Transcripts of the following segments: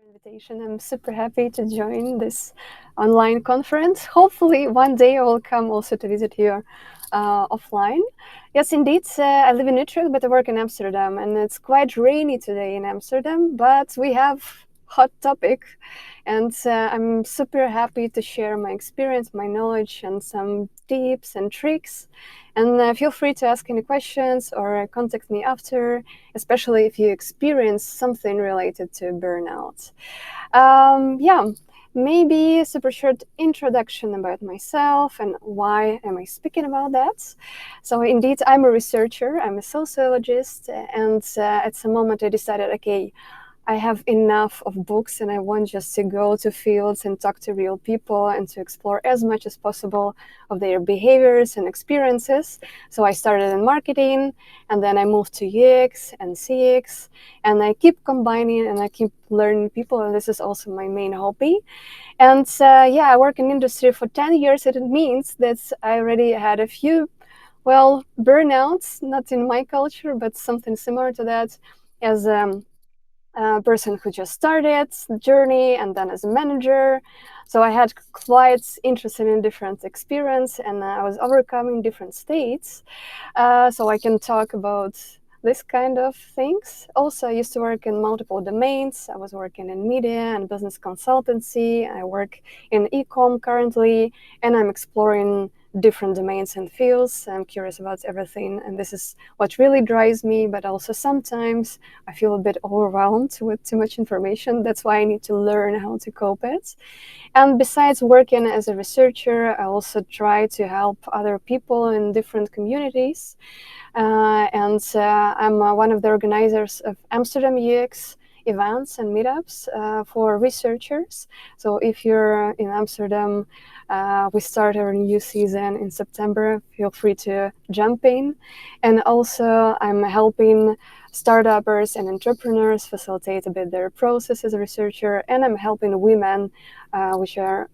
invitation. I'm super happy to join this online conference. Hopefully, one day I will come also to visit you offline. Yes, indeed. I live in Utrecht, but I work in Amsterdam, and it's quite rainy today in Amsterdam. But we have hot topic, and I'm super happy to share my experience, my knowledge, and some tips and tricks. And feel free to ask any questions or contact me after, especially if you experience something related to burnout. Yeah, maybe a super short introduction about myself and why am I speaking about that. So indeed, I'm a researcher, I'm a sociologist, and at some moment I decided, okay, I have enough of books and I want just to go to fields and talk to real people and to explore as much as possible of their behaviors and experiences. So I started in marketing and then I moved to UX and CX and I keep combining and I keep learning people, and this is also my main hobby. And yeah, I work in industry for 10 years and it means that I already had a few, well, burnouts, not in my culture, but something similar to that as a person who just started the journey and then as a manager. So I had quite interested in different experience and I was overcoming different states. So I can talk about this kind of things. Also, I used to work in multiple domains. I was working in media and business consultancy. I work in e-com currently, and I'm exploring different domains and fields. I'm curious about everything, and this is what really drives me, but also sometimes I feel a bit overwhelmed with too much information. That's why I need to learn how to cope it. And besides working as a researcher, I also try to help other people in different communities. And I'm one of the organizers of AmsterdamUX events and meetups for researchers. So if you're in Amsterdam, we start our new season in September. Feel free to jump in. And also I'm helping startuppers and entrepreneurs facilitate a bit their process as a researcher, and I'm helping women which are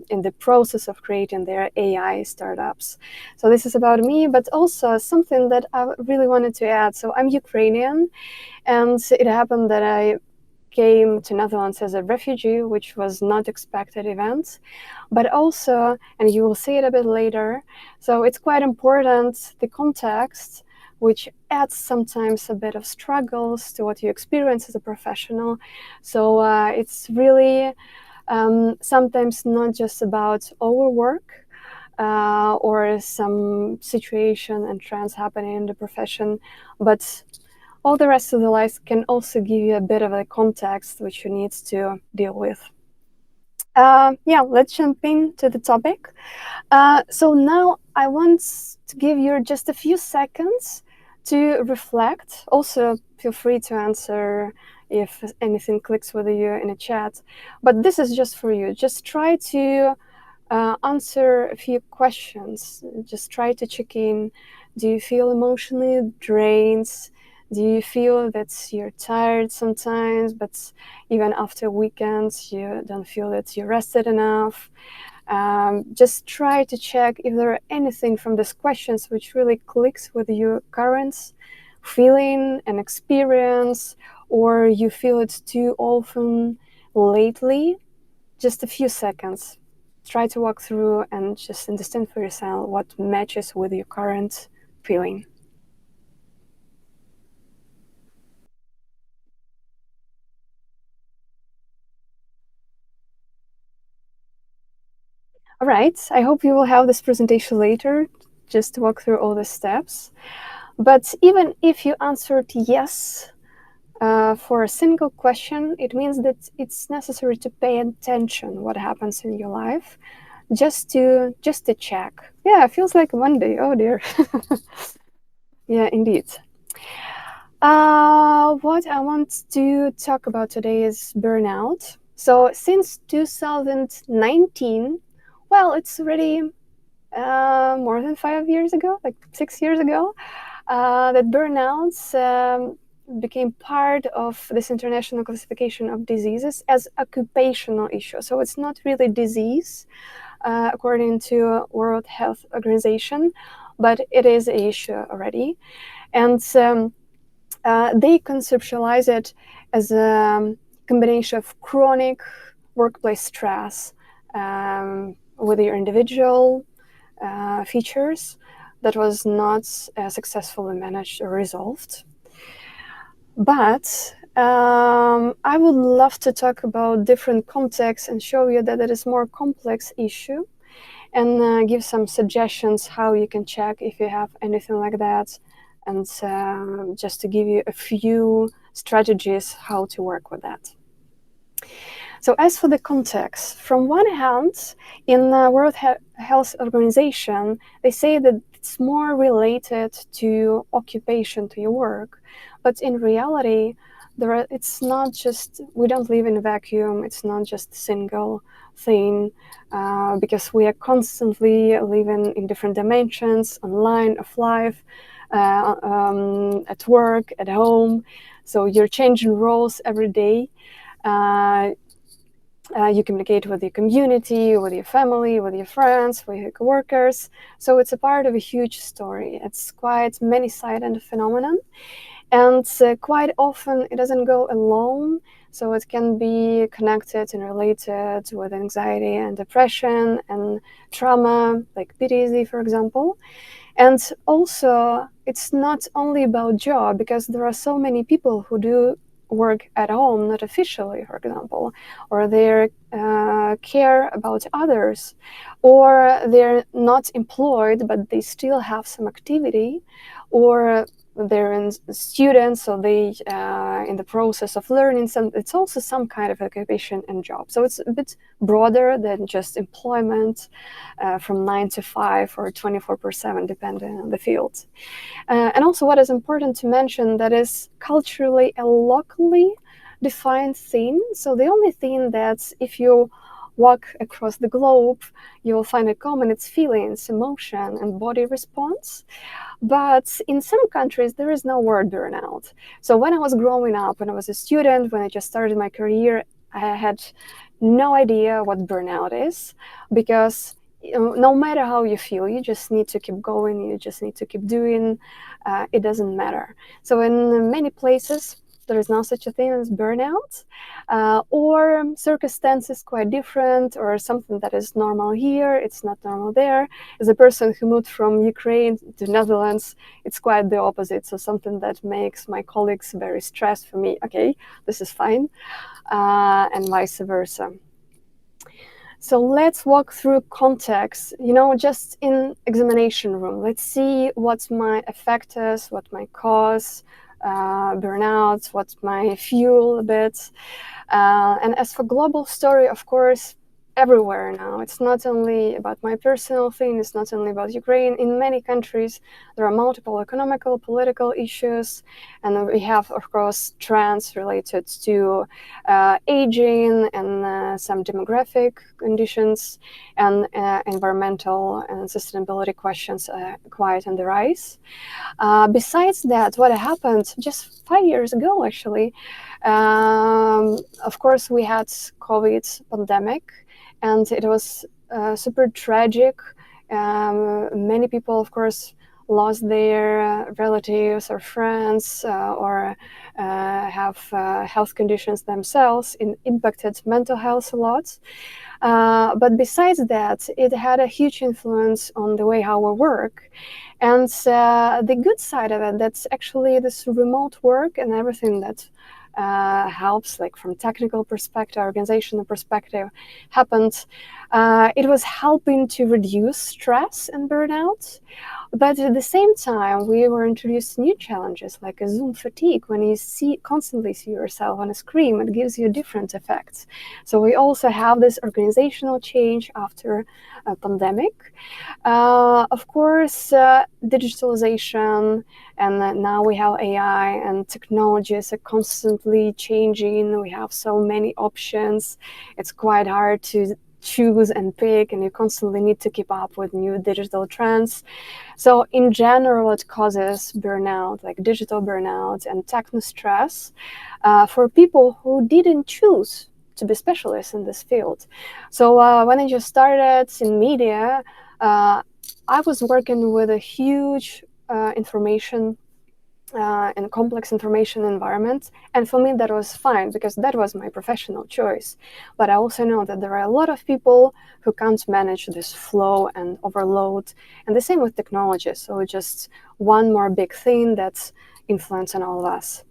in the process of creating their AI startups. So this is about me, but also something that I really wanted to add. So I'm Ukrainian, and it happened that I came to Netherlands as a refugee, which was not expected event, but also, and you will see it a bit later, so it's quite important, the context, which adds sometimes a bit of struggles to what you experience as a professional. So it's really sometimes not just about overwork or some situation and trends happening in the profession, but all the rest of the life can also give you a bit of a context which you need to deal with. Yeah, let's jump into the topic. So now I want to give you just a few seconds to reflect. Also, feel free to answer if anything clicks with you in a chat. But this is just for you. Just try to answer a few questions. Just try to check in. Do you feel emotionally drained? Do you feel that you're tired sometimes, but even after weekends, you don't feel that you rested enough? Just try to check if there are anything from these questions which really clicks with your current feeling and experience, or you feel it too often lately. Just a few seconds. Try to walk through and just understand for yourself what matches with your current feeling. All right, I hope you will have this presentation later, just to walk through all the steps. But even if you answered yes for a single question, it means that it's necessary to pay attention what happens in your life, just to check. Yeah, it feels like Monday. Oh dear. Yeah, indeed. What I want to talk about today is burnout. So since 2019, well, it's already more than 5 years ago, like 6 years ago, that burnouts became part of this international classification of diseases as occupational issue. So it's not really disease, according to World Health Organization, but it is an issue already. And they conceptualize it as a combination of chronic workplace stress with your individual features that was not successfully managed or resolved. But I would love to talk about different contexts and show you that it is more complex issue, and give some suggestions how you can check if you have anything like that, and just to give you a few strategies how to work with that. So as for the context, from one hand, in the World Health Organization, they say that it's more related to occupation, to your work. But in reality, it's not just, we don't live in a vacuum, it's not just a single thing, because we are constantly living in different dimensions, online, of life, at work, at home. So you're changing roles every day. You communicate with your community, with your family, with your friends, with your coworkers. So it's a part of a huge story. It's quite many-sided phenomenon. And quite often it doesn't go alone. So it can be connected and related with anxiety and depression and trauma, like PTSD, for example. And also, it's not only about job, because there are so many people who do work at home, not officially, for example, or they care about others, or they're not employed, but they still have some activity, or they're students, so they in the process of learning. Some, it's also some kind of occupation and job. So it's a bit broader than just employment from 9 to 5 or 24/7, depending on the field. And also, what is important to mention, that is culturally and locally defined thing. So the only thing that if you walk across the globe, you will find a common, it's feelings, emotion, and body response. But in some countries, there is no word burnout. So when I was growing up, when I was a student, when I just started my career, I had no idea what burnout is, because no matter how you feel, you just need to keep going, you just need to keep doing, it doesn't matter. So in many places, there is no such a thing as burnout, or circumstances quite different, or something that is normal here, it's not normal there. As a person who moved from Ukraine to Netherlands, it's quite the opposite. So something that makes my colleagues very stressed, for me, okay, this is fine, and vice versa. So let's walk through context, just in examination room. Let's see what my effect is, what my cause, burnout, what's my fuel a bit. And as for global story, of course, everywhere now. It's not only about my personal thing, it's not only about Ukraine. In many countries, there are multiple economical, political issues, and we have, of course, trends related to aging and some demographic conditions, and environmental and sustainability questions quite on the rise. Besides that, what happened just 5 years ago, actually, of course, we had COVID pandemic, and it was super tragic. Many people, of course, lost their relatives or friends, or have health conditions themselves, impacted mental health a lot. But besides that, it had a huge influence on the way how we work. And the good side of it, that's actually this remote work and everything that helps, like from technical perspective, organizational perspective, happened. It was helping to reduce stress and burnout. But at the same time, we were introduced to new challenges, like a Zoom fatigue. When you constantly see yourself on a screen, it gives you different effects. So we also have this organizational change after a pandemic. Of course, digitalization, and now we have AI, and technologies are constantly changing. We have so many options. It's quite hard to choose and pick, and you constantly need to keep up with new digital trends. So in general, it causes burnout, like digital burnout and techno stress, for people who didn't choose to be specialists in this field. So when I just started in media, I was working with a huge information in complex information environment. And for me, that was fine because that was my professional choice. But I also know that there are a lot of people who can't manage this flow and overload. And the same with technology. So just one more big thing that's influencing all of us.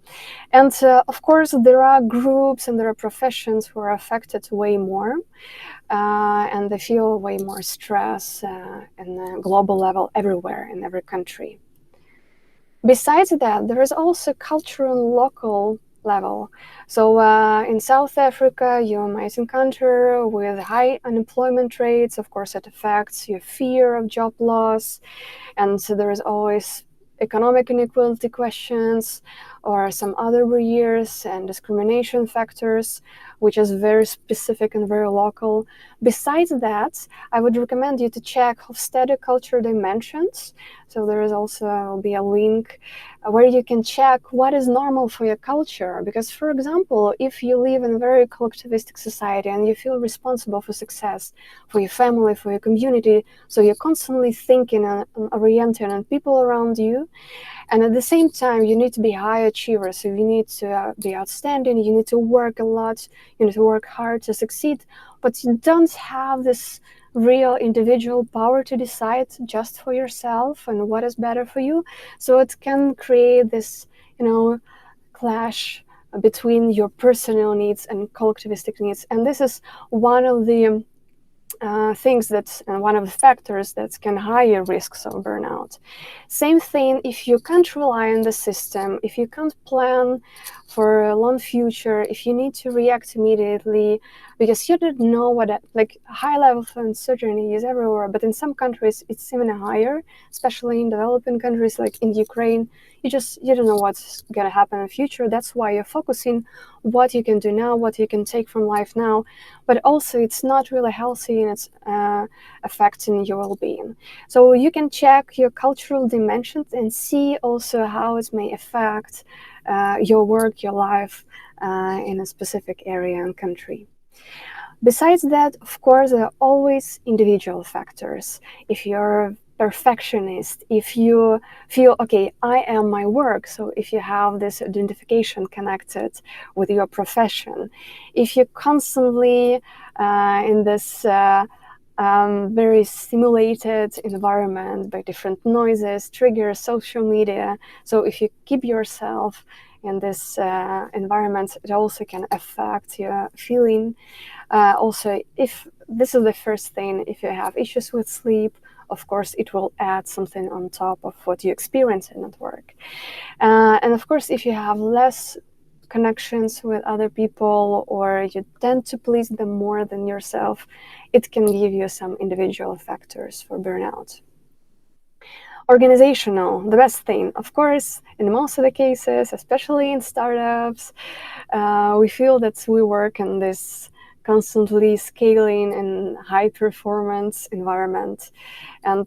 And of course, there are groups and there are professions who are affected way more. And they feel way more stress in the global level everywhere in every country. Besides that, there is also cultural and local level. So in South Africa, you might encounter with high unemployment rates. Of course, it affects your fear of job loss. And so there is always economic inequality questions or some other barriers and discrimination factors, which is very specific and very local. Besides that, I would recommend you to check Hofstede culture dimensions. So there is also will be a link where you can check what is normal for your culture. Because, for example, if you live in a very collectivistic society and you feel responsible for success, for your family, for your community, so you're constantly thinking and orienting on people around you, and at the same time, you need to be high achiever. So you need to be outstanding. You need to work a lot. You need to work hard to succeed. But you don't have this real individual power to decide just for yourself and what is better for you. So it can create this, clash between your personal needs and collectivistic needs. And this is one of the things that one of the factors that can higher risks of burnout. Same thing if you can't rely on the system, if you can't plan for a long future, if you need to react immediately because you don't know what high level of uncertainty is everywhere, but in some countries it's even higher, especially in developing countries like in Ukraine. You don't know what's going to happen in the future. That's why you're focusing what you can do now, what you can take from life now. But also it's not really healthy and it's affecting your well-being. So you can check your cultural dimensions and see also how it may affect your work, your life in a specific area and country. Besides that, of course, there are always individual factors. If you're perfectionist, if you feel, okay, I am my work, so if you have this identification connected with your profession, if you're constantly in this very stimulated environment by different noises, triggers, social media, so if you keep yourself in this environment, it also can affect your feeling. Also, if this is the first thing, if you have issues with sleep, of course, it will add something on top of what you experience at work. And of course, if you have less connections with other people or you tend to please them more than yourself, it can give you some individual factors for burnout. Organizational, the best thing. Of course, in most of the cases, especially in startups, we feel that we work in this constantly scaling and high performance environment. And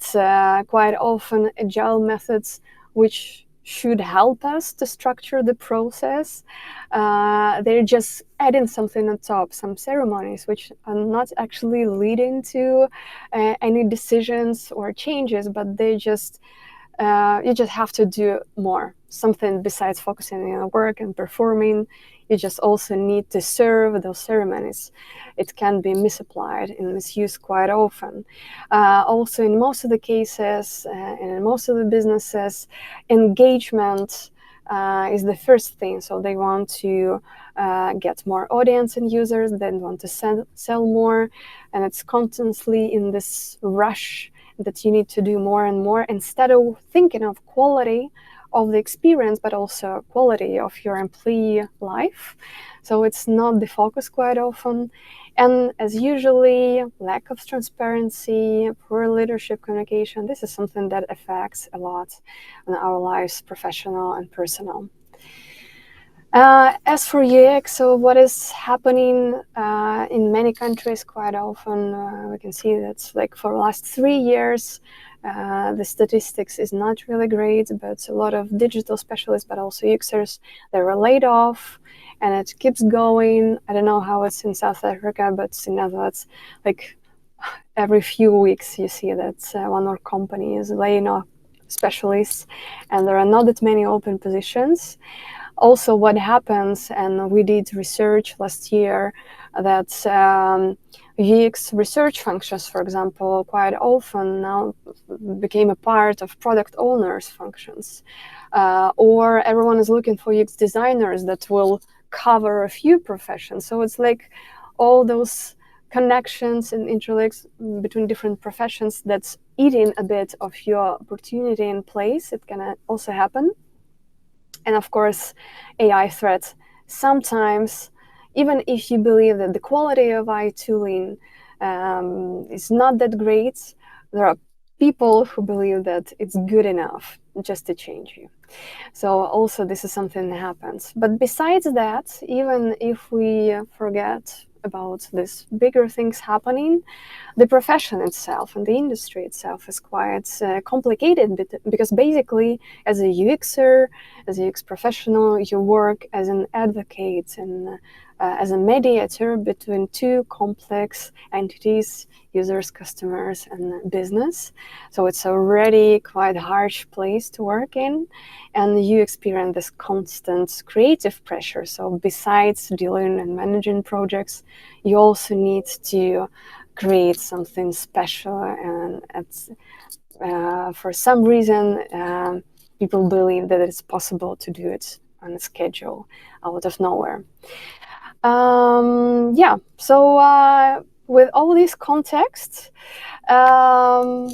quite often agile methods, which should help us to structure the process, they're just adding something on top, some ceremonies, which are not actually leading to any decisions or changes, but they just you just have to do more, something besides focusing on work and performing. You just also need to serve those ceremonies. It can be misapplied and misused quite often. Also, in most of the cases and in most of the businesses, engagement is the first thing. So they want to get more audience and users, they want to sell more, and it's constantly in this rush that you need to do more and more instead of thinking of quality of the experience, but also quality of your employee life. So it's not the focus quite often. And as usually, lack of transparency, poor leadership communication, this is something that affects a lot in our lives, professional and personal. As for UX, so what is happening in many countries quite often, we can see that like for the last 3 years, the statistics is not really great, but a lot of digital specialists, but also UXers, they were laid off, and it keeps going. I don't know how it's in South Africa, but in Netherlands, like every few weeks you see that one more company is laying off specialists, and there are not that many open positions. Also, what happens, and we did research last year, that UX research functions, for example, quite often now became a part of product owners' functions. Or everyone is looking for UX designers that will cover a few professions. So it's like all those connections and interlinks between different professions that's eating a bit of your opportunity in place. It can also happen. And of course, AI threats. Sometimes, even if you believe that the quality of AI tooling is not that great, there are people who believe that it's good enough just to change you. So also this is something that happens. But besides that, even if we forget about these bigger things happening, the profession itself and the industry itself is quite complicated, because basically as a UXer, as a UX professional, you work as an advocate and as a mediator between two complex entities, users, customers, and business. So it's already quite a harsh place to work in, and you experience this constant creative pressure. So besides dealing and managing projects, you also need to create something special, and for some reason people believe that it's possible to do it on a schedule out of nowhere. So with all these contexts, I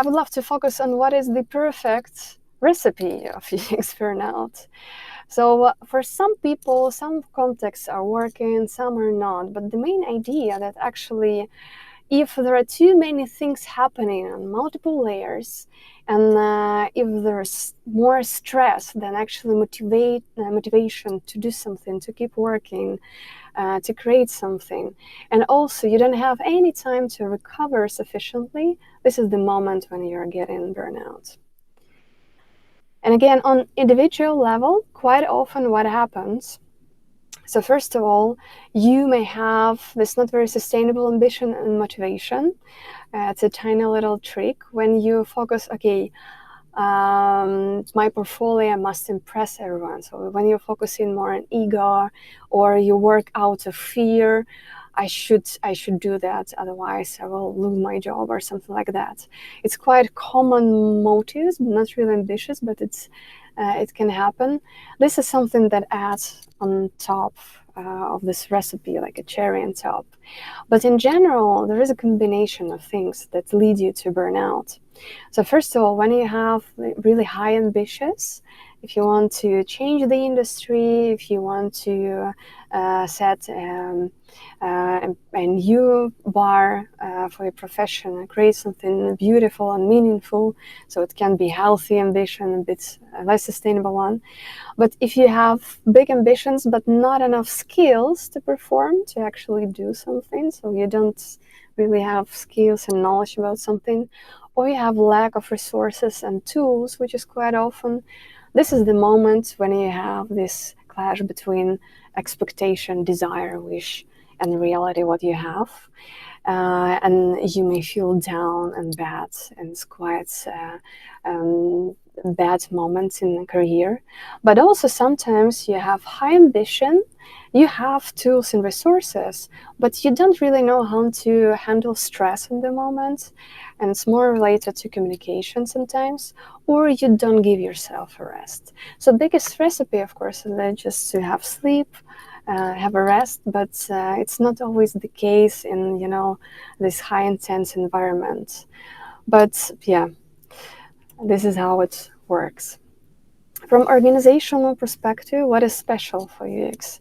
would love to focus on what is the perfect recipe of UX burnout. So for some people, some contexts are working, some are not. But the main idea that actually, if there are too many things happening on multiple layers, and if there's more stress than actually motivation to do something, to keep working, to create something, and also you don't have any time to recover sufficiently, this is the moment when you're getting burnout. And again, on individual level, quite often what happens, so first of all, you may have this not very sustainable ambition and motivation. It's a tiny little trick when you focus, okay, my portfolio must impress everyone. So when you're focusing more on ego, or you work out of fear, I should do that, otherwise I will lose my job or something like that. It's quite common motives, not really ambitious, but it can happen. This is something that adds on top of this recipe, like a cherry on top. But in general, there is a combination of things that lead you to burnout. So first of all, when you have really high ambitions, if you want to change the industry, if you want to set a new bar for your profession and create something beautiful and meaningful, so it can be healthy ambition, a bit less sustainable one. But if you have big ambitions but not enough skills to perform, to actually do something, so you don't really have skills and knowledge about something, or you have lack of resources and tools, which is quite often, this is the moment when you have this clash between expectation, desire, wish, and reality, what you have. And you may feel down and bad, and it's quite bad moments in a career. But also sometimes you have high ambition, you have tools and resources, but you don't really know how to handle stress in the moment, and it's more related to communication sometimes, or you don't give yourself a rest. So biggest recipe, of course, is just to have sleep, have a rest, but it's not always the case in, this high intense environment. But yeah, this is how it works. From organizational perspective, what is special for UX?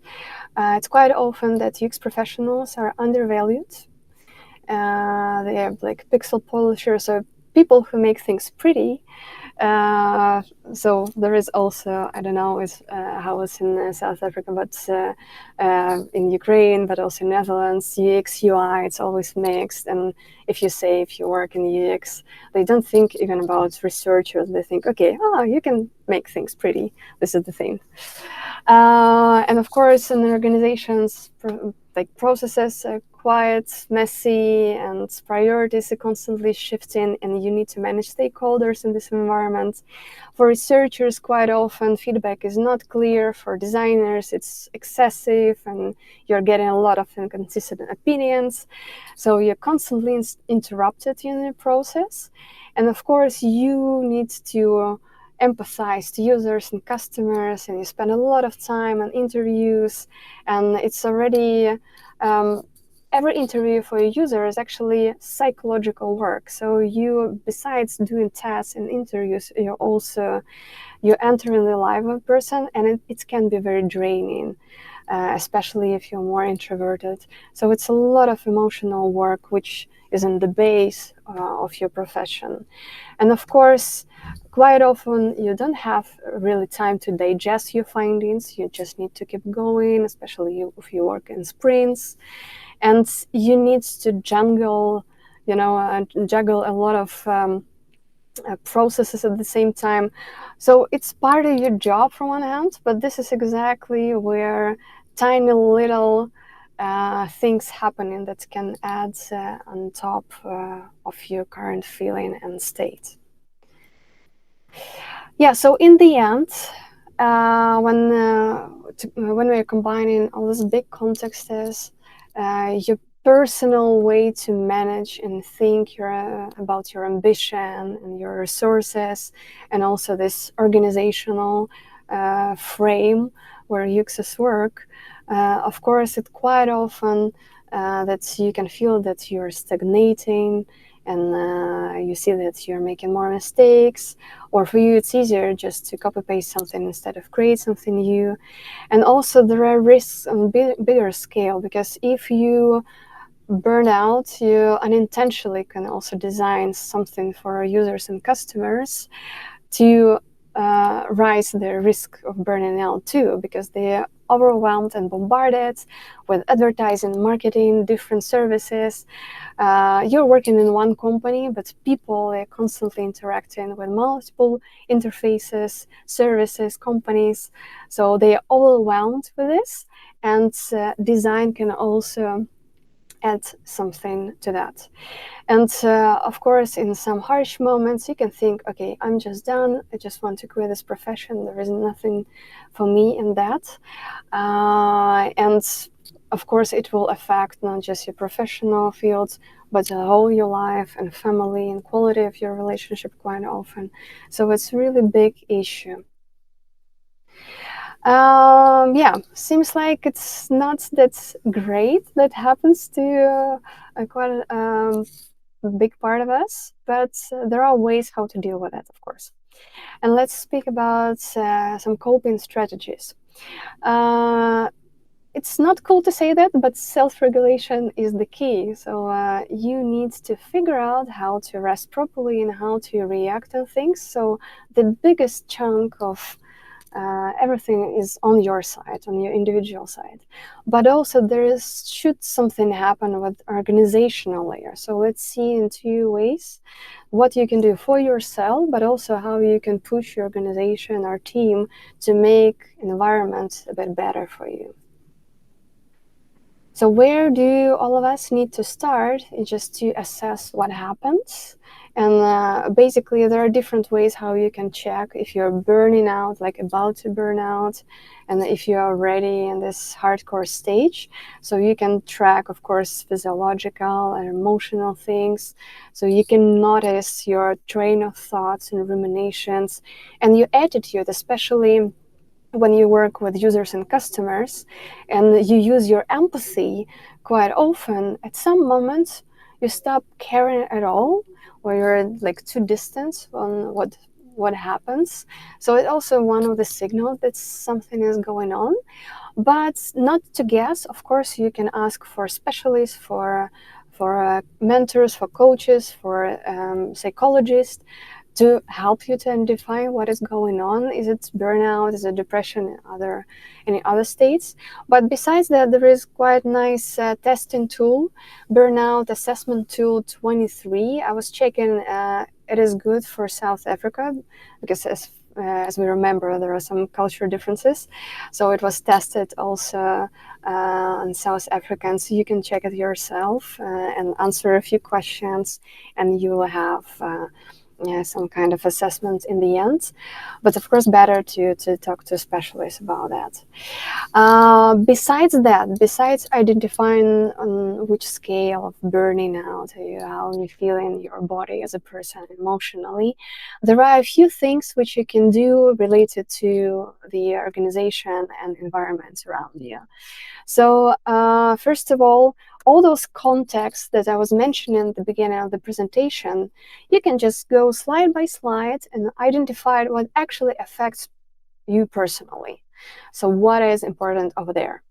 It's quite often that UX professionals are undervalued. They are like pixel polishers, or people who make things pretty. So there is also, I don't know how it's in South Africa, but in Ukraine, but also in Netherlands, UX, UI, it's always mixed. And if you work in UX, they don't think even about researchers. They think, okay, you can make things pretty. This is the thing. And of course, in organizations, like processes are quite messy and priorities are constantly shifting, and you need to manage stakeholders in this environment. For researchers, quite often feedback is not clear. For designers, it's excessive and you're getting a lot of inconsistent opinions. So you're constantly interrupted in the process. And of course, you need to empathize to users and customers, and you spend a lot of time on interviews, and it's already every interview for a user is actually psychological work. So you, besides doing tests and interviews, you enter in the life of a person, and it can be very draining, especially if you're more introverted. So it's a lot of emotional work, which is in the base of your profession. And of course, quite often you don't have really time to digest your findings. You just need to keep going, especially if you work in sprints. And you need to juggle a lot of processes at the same time. So it's part of your job from one hand, but this is exactly where tiny little things happening that can add on top of your current feeling and state. Yeah, so in the end, when we're combining all these big contexts, your personal way to manage and think about your ambition and your resources, and also this organizational frame where uxs work, of course, it quite often that you can feel that you're stagnating, and you see that you're making more mistakes, or for you it's easier just to copy paste something instead of create something new. And also there are risks on bigger scale, because if you burn out, you unintentionally can also design something for users and customers to rise the risk of burning out too, because they are overwhelmed and bombarded with advertising, marketing, different services. You're working in one company, but people are constantly interacting with multiple interfaces, services, companies. So they are overwhelmed with this, and design can also add something to that. And of course, in some harsh moments, you can think, okay, I'm just done. I just want to quit this profession. There is nothing for me in that. And of course, it will affect not just your professional fields, but all your life and family and quality of your relationship quite often. So it's a really big issue. Yeah, seems like it's not that great that happens to quite a big part of us, but there are ways how to deal with it, of course. And let's speak about some coping strategies. It's not cool to say that, but self-regulation is the key. So you need to figure out how to rest properly and how to react to things. So the biggest chunk of everything is on your side, on your individual side. But also should something happen with organizational layer. So let's see in two ways what you can do for yourself, but also how you can push your organization or team to make environment a bit better for you. So where do all of us need to start is just to assess what happens. And basically, there are different ways how you can check if you're burning out, like about to burn out, and if you are already in this hardcore stage. So you can track, of course, physiological and emotional things. So you can notice your train of thoughts and ruminations and your attitude, especially when you work with users and customers and you use your empathy quite often. At some moments you stop caring at all, or you're like too distant on what happens. So it's also one of the signals that something is going on, but not to guess. Of course, you can ask for specialists, for mentors, for coaches, for psychologists, to help you to identify what is going on. Is it burnout? Is it depression? Any other states? But besides that, there is quite nice testing tool, Burnout Assessment Tool 23. I was checking. It is good for South Africa because as we remember, there are some cultural differences. So it was tested also on South Africans. So you can check it yourself and answer a few questions, and you will have some kind of assessment in the end. But of course, better to talk to a specialist about that. Besides that, besides identifying on which scale of burning out, how you feel in your body as a person emotionally, there are a few things which you can do related to the organization and environment around you. So first of all those contexts that I was mentioning at the beginning of the presentation, you can just go slide by slide and identify what actually affects you personally. So what is important over there?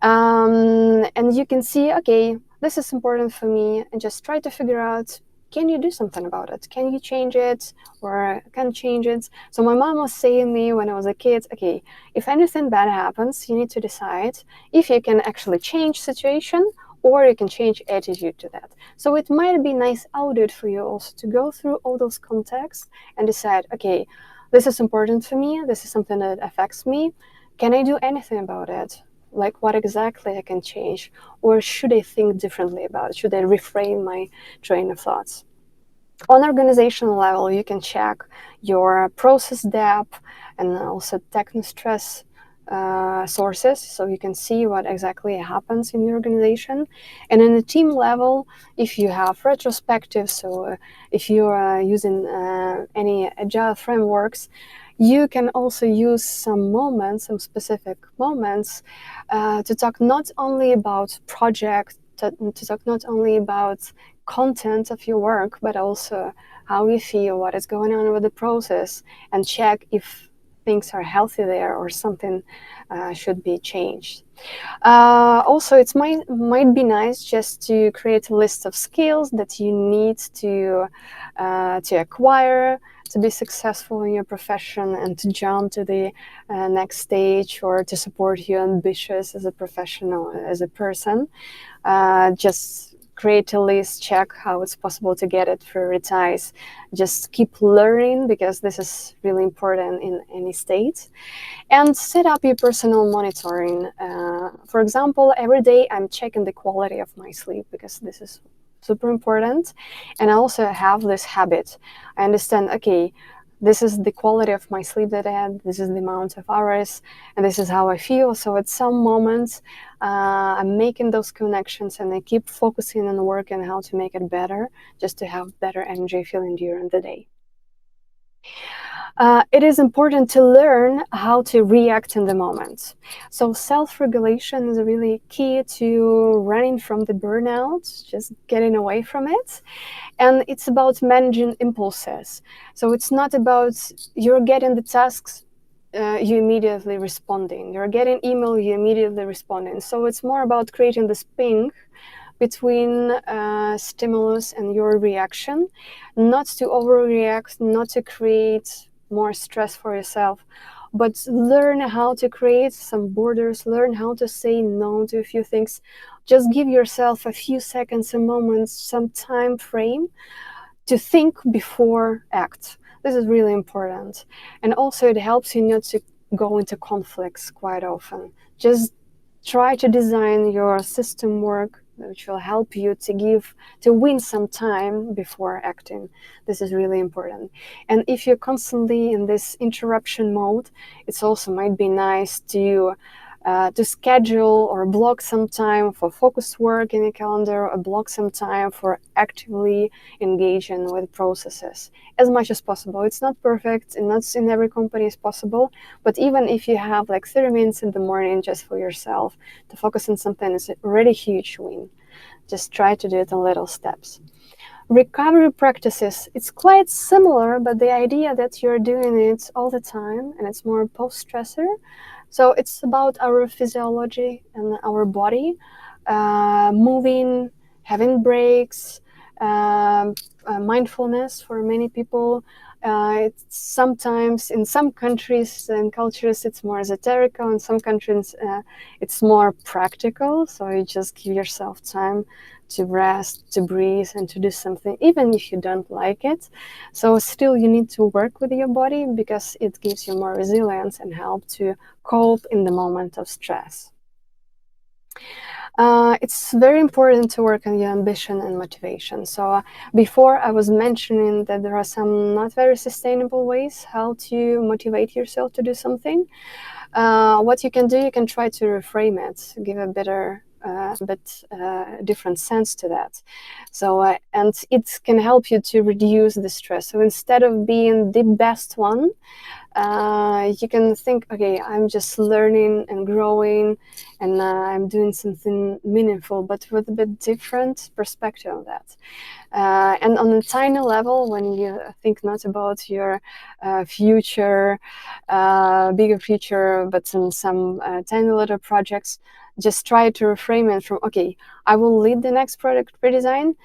And you can see, okay, this is important for me, and just try to figure out, can you do something about it? Can you change it, or can change it? So my mom was saying to me when I was a kid, okay, if anything bad happens, you need to decide if you can actually change situation, or you can change attitude to that. So it might be nice audit for you also to go through all those contexts and decide, okay, this is important for me, this is something that affects me, can I do anything about it? Like what exactly I can change, or should I think differently about it? Should I reframe my train of thoughts? On organizational level, you can check your process depth and also techno stress sources, so you can see what exactly happens in your organization. And in the team level, if you have retrospectives, so if you are using any agile frameworks, you can also use some moments, some specific moments, to talk not only about project, to talk not only about content of your work, but also how you feel, what is going on with the process, and check if things are healthy there or something should be changed. Also, it might be nice just to create a list of skills that you need to acquire to be successful in your profession and to jump to the next stage, or to support you ambitious as a professional, as a person. Just create a list, check how it's possible to get it, prioritize, just keep learning, because this is really important in any state. And set up your personal monitoring. For example, every day I'm checking the quality of my sleep, because this is super important. And I also have this habit. I understand, okay, this is the quality of my sleep that I had, this is the amount of hours, and this is how I feel. So at some moments, I'm making those connections, and I keep focusing on work and how to make it better, just to have better energy feeling during the day. It is important to learn how to react in the moment. So self-regulation is really key to running from the burnout, just getting away from it. And it's about managing impulses. So it's not about you're getting the tasks, you immediately responding. You're getting email, you immediately responding. So it's more about creating this ping between stimulus and your reaction, not to overreact, not to create more stress for yourself, but learn how to create some borders, learn how to say no to a few things. Just give yourself a few seconds, a moment, some time frame to think before act. This is really important. And also it helps you not to go into conflicts quite often. Just try to design your system work which will help you to win some time before acting. This is really important. And if you're constantly in this interruption mode, it's also might be nice to schedule or block some time for focused work in your calendar, or block some time for actively engaging with processes as much as possible. It's not perfect, and not in every company is possible, but even if you have like 30 minutes in the morning just for yourself to focus on something, is already a huge win. Just try to do it in little steps. Recovery practices, it's quite similar, but the idea that you're doing it all the time and it's more post-stressor. So it's about our physiology and our body, moving, having breaks, mindfulness for many people. It's sometimes in some countries and cultures it's more esoteric, in some countries it's more practical. So you just give yourself time to rest, to breathe, and to do something, even if you don't like it. So still you need to work with your body because it gives you more resilience and help to cope in the moment of stress. It's very important to work on your ambition and motivation. So before I was mentioning that there are some not very sustainable ways how to motivate yourself to do something. What you can do, you can try to reframe it, give a bit different sense to that. So and it can help you to reduce the stress. So instead of being the best one, you can think, okay, I'm just learning and growing, and I'm doing something meaningful, but with a bit different perspective on that. And on a tiny level, when you think not about your future, bigger future, but in some tiny little projects, just try to reframe it from, okay, I will lead the next product redesign,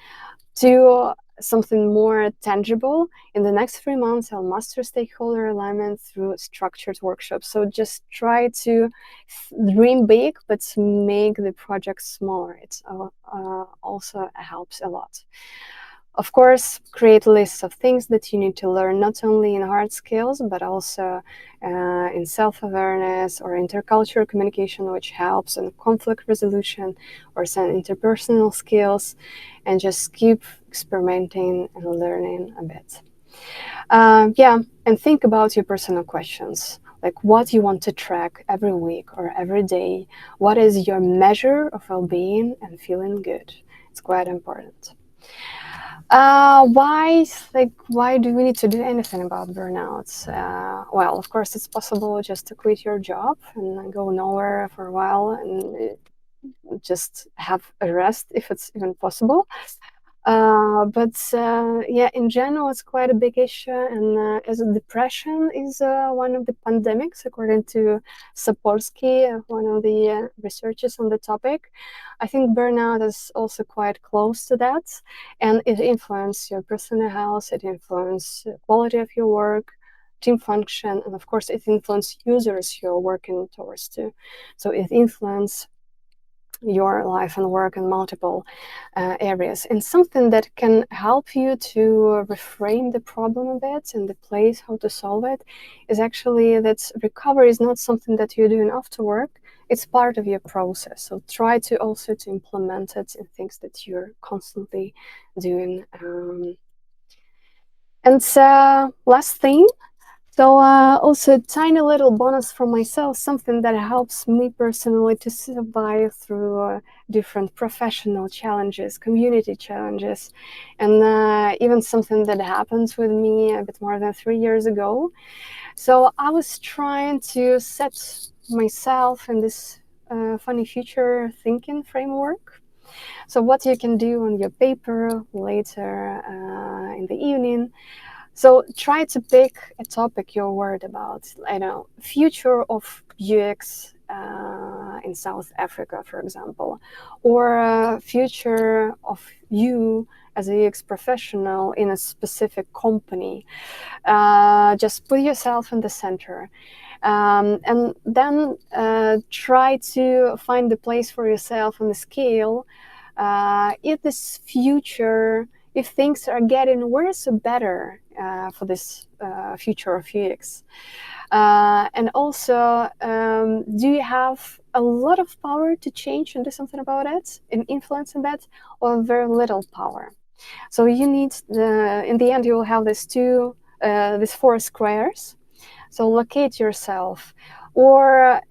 to something more tangible. In the next 3 months, I'll master stakeholder alignment through structured workshops. So just try to dream big, but make the project smaller. It also helps a lot. Of course, create lists of things that you need to learn, not only in hard skills, but also in self-awareness or intercultural communication, which helps in conflict resolution or some interpersonal skills, and just keep experimenting and learning a bit. And think about your personal questions, like what you want to track every week or every day. What is your measure of well-being and feeling good? It's quite important. Why do we need to do anything about burnouts? Well, of course, it's possible just to quit your job and go nowhere for a while and just have a rest if it's even possible. But in general, it's quite a big issue, and as depression is one of the pandemics, according to Sapolsky, one of the researchers on the topic. I think burnout is also quite close to that, and it influences your personal health, it influences the quality of your work, team function, and of course, it influences users you're working towards too. So it influences your life and work in multiple areas. And something that can help you to reframe the problem a bit and the place how to solve it is actually that recovery is not something that you're doing after work. It's part of your process. So try to also to implement it in things that you're constantly doing. Last thing, so also a tiny little bonus from myself, something that helps me personally to survive through different professional challenges, community challenges, and even something that happens with me a bit more than 3 years ago. So I was trying to set myself in this funny future thinking framework. So what you can do on your paper later in the evening. So try to pick a topic you're worried about. I know, future of UX in South Africa, for example, or future of you as a UX professional in a specific company. Just put yourself in the center. And then try to find the place for yourself on the scale. If this future, if things are getting worse or better for this future of UX. And also, do you have a lot of power to change and do something about it and influence in that, or very little power? So you need, in the end, you will have these 4 squares. So locate yourself, or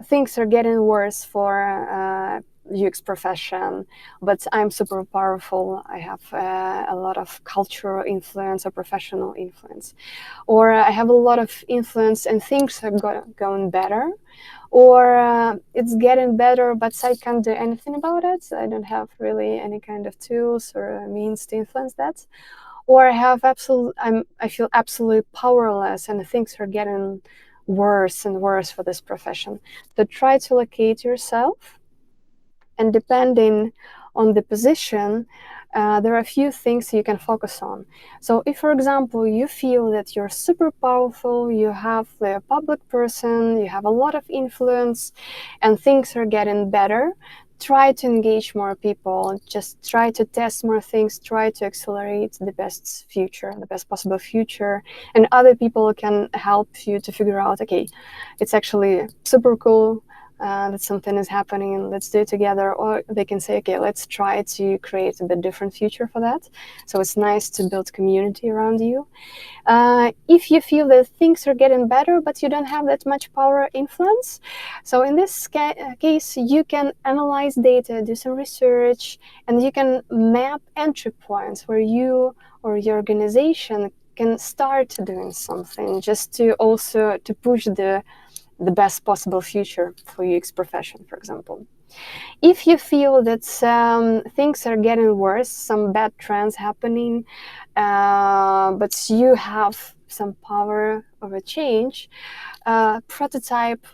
things are getting worse for UX profession, but I'm super powerful. I have a lot of cultural influence or professional influence, or I have a lot of influence and things are going better, or it's getting better, but I can't do anything about it. I don't have really any kind of tools or means to influence that. Or I feel absolutely powerless and things are getting worse and worse for this profession. So try to locate yourself, and depending on the position, there are a few things you can focus on. So if, for example, you feel that you're super powerful, you have a public person, you have a lot of influence, and things are getting better, try to engage more people, just try to test more things, try to accelerate the best future, the best possible future. And other people can help you to figure out, okay, it's actually super cool that something is happening and let's do it together. Or they can say, okay, let's try to create a bit different future for that. So it's nice to build community around you. If you feel that things are getting better, but you don't have that much power or influence, so in this case, you can analyze data, do some research, and you can map entry points where you or your organization can start doing something just to also to push the best possible future for UX profession, for example. If you feel that things are getting worse, some bad trends happening, but you have some power of a change, prototype,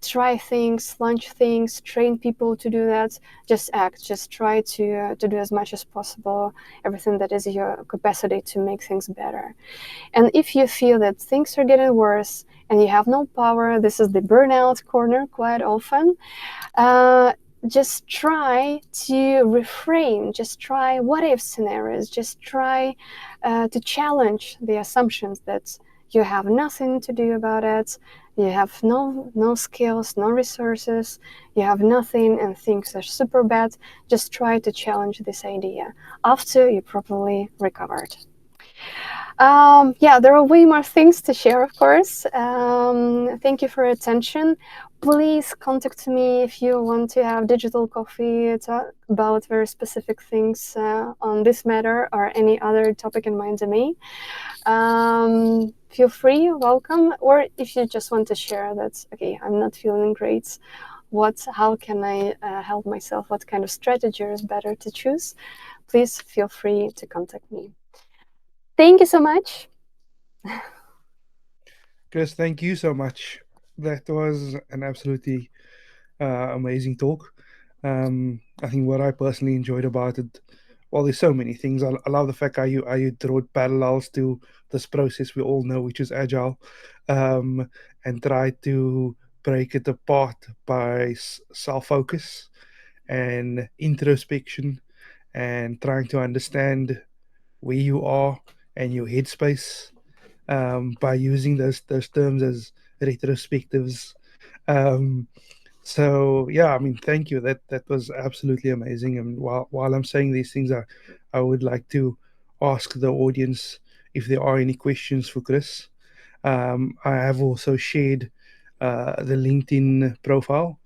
try things, launch things, train people to do that. Just act. Just try to do as much as possible, everything that is your capacity to make things better. And if you feel that things are getting worse and you have no power, this is the burnout corner quite often. Just try to reframe, just try what if scenarios, just try to challenge the assumptions that you have nothing to do about it, you have no skills, no resources, you have nothing and things are super bad. Just try to challenge this idea after you properly recovered. Yeah, there are way more things to share, of course. Thank you for your attention. Please contact me if you want to have digital coffee, talk about very specific things on this matter or any other topic in my domain. Feel free, welcome. Or if you just want to share that, okay, I'm not feeling great. How can I help myself? What kind of strategy is better to choose? Please feel free to contact me. Thank you so much. Kris, thank you so much. That was an absolutely amazing talk. I think what I personally enjoyed about it, well, there's so many things. I love the fact how you drew parallels to this process we all know, which is agile, and try to break it apart by self focus and introspection and trying to understand where you are and your headspace by using those terms as retrospectives. Um, so yeah, I mean, thank you. That was absolutely amazing. And while I'm saying these things, I would like to ask the audience if there are any questions for Kris. I have also shared the LinkedIn profile.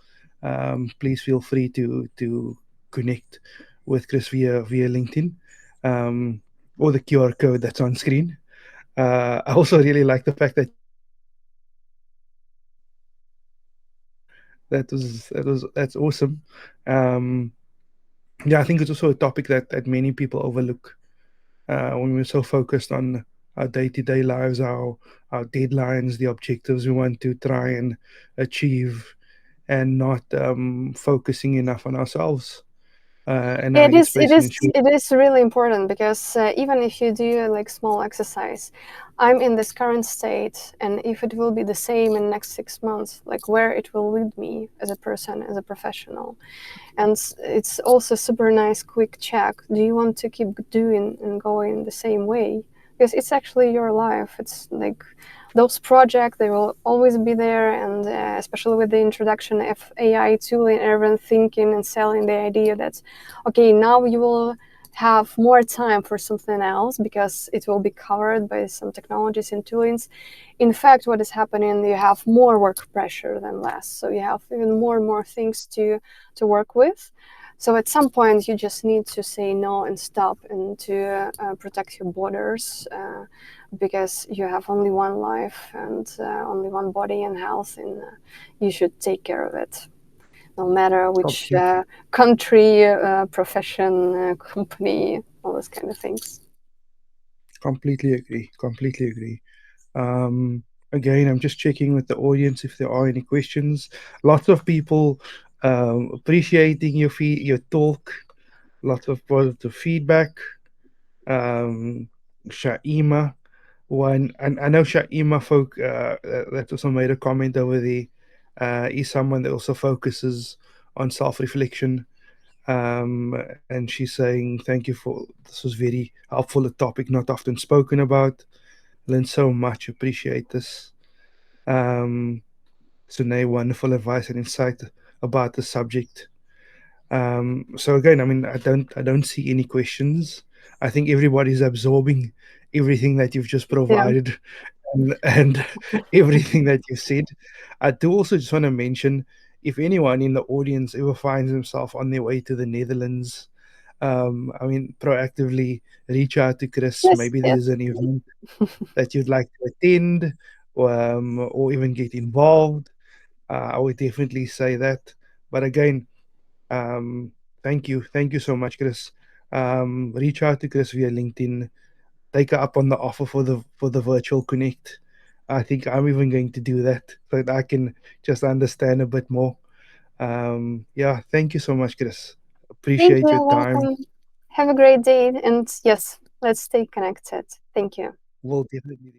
Please feel free to connect with Kris via LinkedIn, um, or the QR code that's on screen. I also really like the fact that you mentioned uxsa. That's awesome. Um, yeah, I think it's also a topic that many people overlook when we're so focused on our day-to-day lives, our deadlines, the objectives we want to try and achieve, and not focusing enough on ourselves and Yeah, our it is. It headspace and is. ensure. It is really important because even if you do like small exercise, I'm in this current state, and if it will be the same in next 6 months, like where it will lead me as a person, as a professional, and it's also super nice, quick check. Do you want to keep doing and going the same way? Because it's actually your life. It's like those projects, they will always be there, and especially with the introduction of AI tooling, everyone thinking and selling the idea that, okay, now you will have more time for something else because it will be covered by some technologies and toolings. In fact, what is happening, you have more work pressure than less. So you have even more and more things to work with. So at some point, you just need to say no and stop and to protect your borders because you have only one life and only one body and health, and you should take care of it, no matter which Completely, country, profession, company, all those kind of things. completely agree. Completely agree. Um, Again, I'm just checking with the audience if there are any questions. Lots of people appreciating your talk. Lots of positive feedback. Shaima, one, and I know Shaima folk that also made a comment over there. Is someone that also focuses on self reflection. And she's saying, thank you for this was very helpful, a topic not often spoken about. Learned so much, appreciate this. Um, Sunay, wonderful advice and insight about the subject. So again, I mean, I don't see any questions. I think everybody's absorbing everything that you've just Yeah. provided and everything that you said. I do also just want to mention, if anyone in the audience ever finds himself on their way to the Netherlands, I mean, proactively reach out to Kris. Yes. Maybe Yes. there's an event that you'd like to attend, or even get involved. I would definitely say that. But again, um, thank you so much, Kris. Reach out to Kris via LinkedIn. Take her up on the offer for the virtual connect. I think I'm even going to do that so that I can just understand a bit more. Yeah, thank you so much, Kris. Thank Appreciate you. your time. Welcome. Have a great day. And yes, let's stay connected. Thank you. We'll definitely.